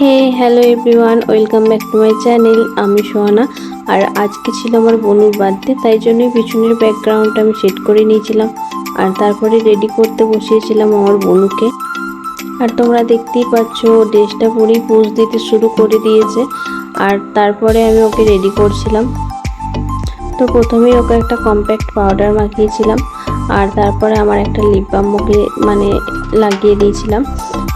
Hey hello everyone, welcome back to my channel. আমি সোহানা। আর আজকে ছিল আমার বোনুর বার্থডে, তাই জন্যই পিছনের ব্যাকগ্রাউন্ডটা আমি সেট করে নিয়েছিলাম। আর তারপরে রেডি করতে বসিয়েছিলাম আমার বোনুকে। আর তোমরা দেখতেই পাচ্ছ ড্রেসটা পরেই পোজ দিতে শুরু করে দিয়েছে। আর তারপরে আমি ওকে রেডি করছিলাম। তো প্রথমেই ওকে একটা কম্প্যাক্ট পাউডার মাখিয়েছিলাম। আর তারপরে আমার একটা লিপ বাম মুখে লাগিয়ে দিয়েছিলাম।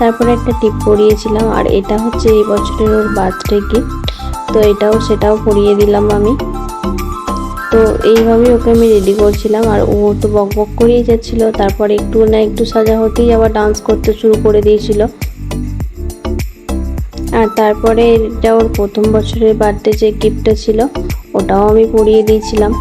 তারপরে একটা টিপ পরিয়েছিলাম। আর এটা হচ্ছে এই বছরের ওর বার্থডে গিফট, তো সেটাও পরিয়ে দিলাম আমি। তো এইভাবেই ওকে আমি রেডি করছিলাম। আর ও তো বক বক করেই যাচ্ছিল। তারপরে একটু না একটু সাজা হতেই আবার ডান্স করতে শুরু করে দিয়েছিল। আর তারপরে এটা ওর প্রথম বছরের বার্থডে যে গিফটটা ছিল ওটাও আমি পরিয়ে দিয়েছিলাম।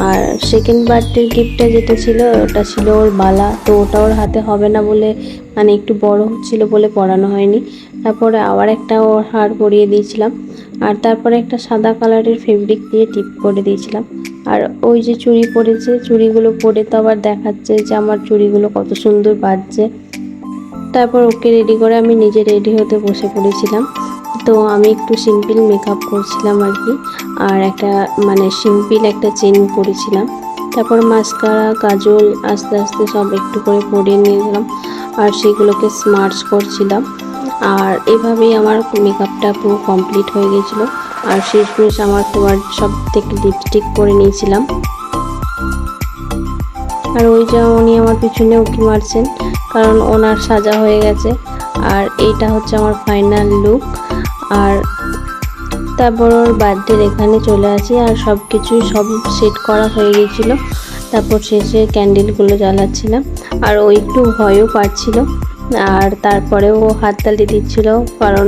আর সেকেন্ড বার্থডের গিফটটা যেটা ছিল ওটা ছিল ওর বালা, তো ওটা ওর হাতে হবে না বলে মানে একটু বড় হচ্ছিল বলে পরানো হয়নি। তারপরে আবার একটা ওর হার পরিয়ে দিয়েছিলাম। আর তারপরে একটা সাদা কালারের ফেব্রিক দিয়ে টিপ করে দিয়েছিলাম। আর ওই যে চুড়ি পরেছে, চুড়িগুলো পরে তো আবার দেখাচ্ছে যে আমার চুড়িগুলো কত সুন্দর বাজছে। তারপর ওকে রেডি করে আমি নিজে রেডি হতে বসে পড়েছিলাম। তো আমি একটু সিম্পল মেকআপ করছিলাম আর কি। আর একটা সিম্পল একটা চেন পরেছিলাম। তারপর মাস্কারা কাজল আস্তে আস্তে সব একটু করে পরিয়ে নিয়েছিলাম। আর সেগুলোকে স্মার্চ করছিলাম। আর এভাবেই আমার মেকআপটা পুরো কমপ্লিট হয়ে গেছিলো। আর শেষমেশ আমার তোমার সব থেকে লিপস্টিক পরে নিয়েছিলাম। আর ওই যে উনি আমার পিছনে উঁকি মারছেন, কারণ ওনার সাজা হয়ে গেছে। আর এইটা হচ্ছে আমার ফাইনাল লুক। আর তারপর ওর বার্থডের এখানে চলে আসি। আর সব সেট করা হয়ে গেছিলো। তারপর শেষে ক্যান্ডেলগুলো জ্বালাচ্ছিলাম। আর ও একটু ভয়ও পাচ্ছিল। আর তারপরে ও হাততালি দিচ্ছিল, কারণ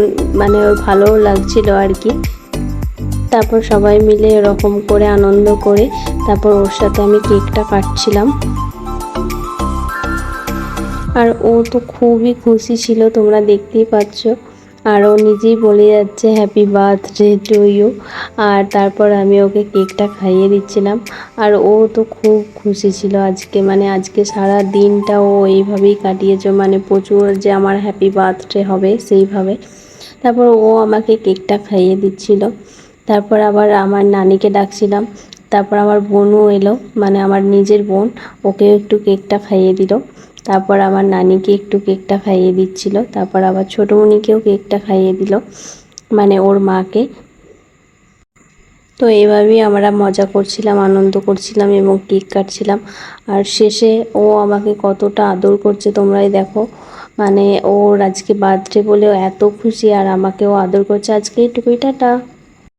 ওর ভালোও লাগছিল আর কি। তারপর সবাই মিলে এরকম করে আনন্দ করে তারপর ওর সাথে আমি কেকটা কাটছিলাম। আর ও তো খুবই খুশি ছিল, তোমরা দেখতেই পাচ্ছ। আর ও নিজেই বলে যাচ্ছে হ্যাপি বার্থডে টু ইউ। আর তারপর আমি ওকে কেকটা খাইয়ে দিচ্ছিলাম। আর ও তো খুব খুশি ছিল আজকে সারা দিনটা ও এইভাবেই কাটিয়েছে, প্রচুর যে আমার হ্যাপি বার্থডে হবে সেইভাবে। তারপর ও আমাকে কেকটা খাইয়ে দিচ্ছিল। তারপর আবার আমার নানিকে ডাকছিলাম। তারপর আমার বোনও এলো, আমার নিজের বোন, ওকে একটু কেকটা খাইয়ে দিল। তারপর আমার নানিকে একটু কেকটা খাইয়ে দিচ্ছিল। তারপর আবার ছোটোমণিকেও কেকটা খাইয়ে দিল, ওর মাকে। তো এইভাবেই আমরা মজা করছিলাম, আনন্দ করছিলাম এবং কেক কাটছিলাম। আর শেষে ও আমাকে কতটা আদর করছে তোমরাই দেখো। ওর আজকে বার্থডে বলেও এত খুশি, আর আমাকেও আদর করছে। আজকে এইটুকুই, টাটা।